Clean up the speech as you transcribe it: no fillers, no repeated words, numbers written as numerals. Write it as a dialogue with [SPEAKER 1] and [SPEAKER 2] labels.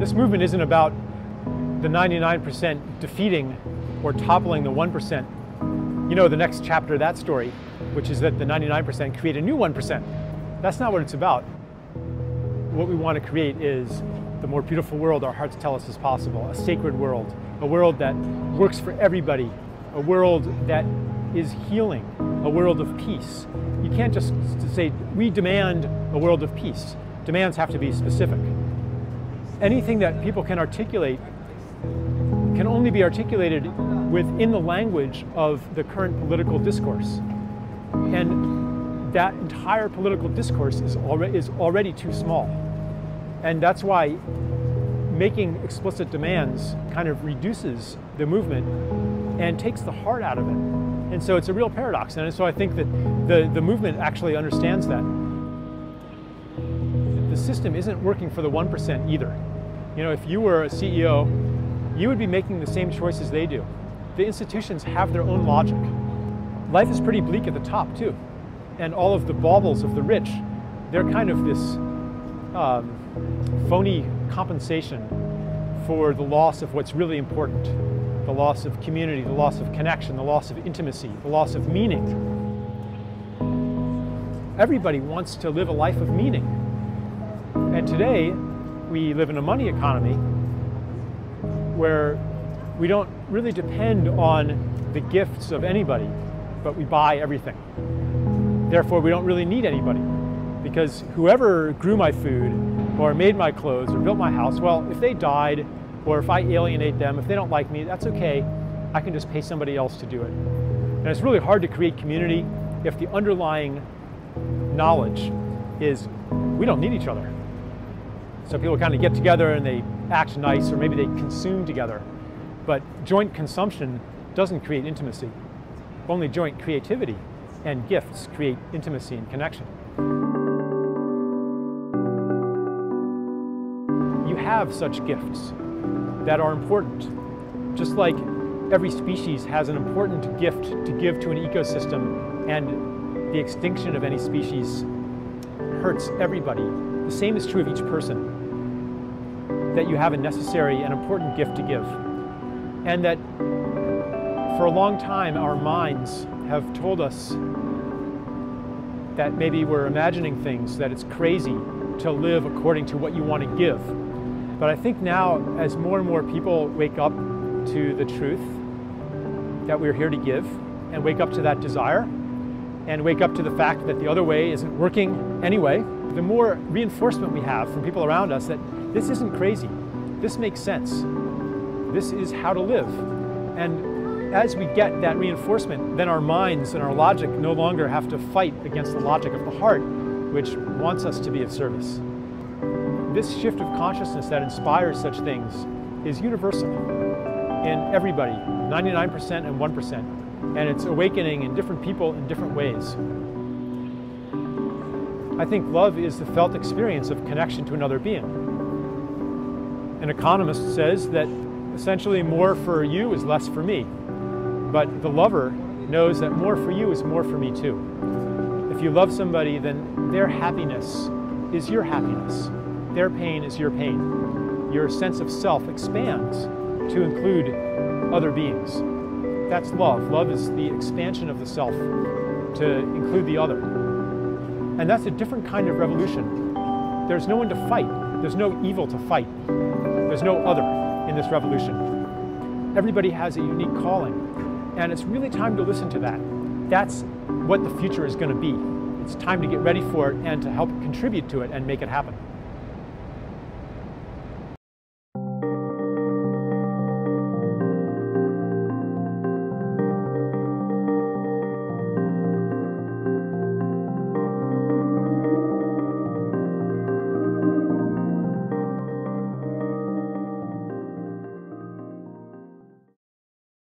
[SPEAKER 1] This movement isn't about the 99% defeating or toppling the 1%. You know the next chapter of that story, which is that the 99% create a new 1%. That's not what it's about. What we want to create is the more beautiful world our hearts tell us is possible, a sacred world, a world that works for everybody, a world that is healing, a world of peace. You can't just say, we demand a world of peace. Demands have to be specific. Anything that people can articulate can only be articulated within the language of the current political discourse. And that entire political discourse is already too small. And that's why making explicit demands kind of reduces the movement and takes the heart out of it. And so it's a real paradox. And so I think that the movement actually understands that. The system isn't working for the 1% either. You know, if you were a CEO, you would be making the same choices they do. The institutions have their own logic. Life is pretty bleak at the top too. And all of the baubles of the rich, they're kind of this phony compensation for the loss of what's really important. The loss of community, the loss of connection, the loss of intimacy, the loss of meaning. Everybody wants to live a life of meaning. And today, we live in a money economy where we don't really depend on the gifts of anybody, but we buy everything. Therefore, we don't really need anybody, because whoever grew my food or made my clothes or built my house, well, if they died or if I alienate them, if they don't like me, that's okay. I can just pay somebody else to do it. And it's really hard to create community if the underlying knowledge is we don't need each other. So people kind of get together and they act nice, or maybe they consume together. But joint consumption doesn't create intimacy. Only joint creativity and gifts create intimacy and connection. You have such gifts that are important. Just like every species has an important gift to give to an ecosystem, and the extinction of any species hurts everybody. The same is true of each person, that you have a necessary and important gift to give. And that for a long time our minds have told us that maybe we're imagining things, that it's crazy to live according to what you want to give. But I think now, as more and more people wake up to the truth that we're here to give, and wake up to that desire, and wake up to the fact that the other way isn't working anyway, the more reinforcement we have from people around us that this isn't crazy, this makes sense, this is how to live. And as we get that reinforcement, then our minds and our logic no longer have to fight against the logic of the heart, which wants us to be of service. This shift of consciousness that inspires such things is universal in everybody, 99% and 1%. And it's awakening in different people in different ways. I think love is the felt experience of connection to another being. An economist says that essentially more for you is less for me. But the lover knows that more for you is more for me too. If you love somebody, then their happiness is your happiness. Their pain is your pain. Your sense of self expands to include other beings. That's love. Love is the expansion of the self to include the other. And that's a different kind of revolution. There's no one to fight. There's no evil to fight. There's no other in this revolution. Everybody has a unique calling. And it's really time to listen to that. That's what the future is going to be. It's time to get ready for it and to help contribute to it and make it happen.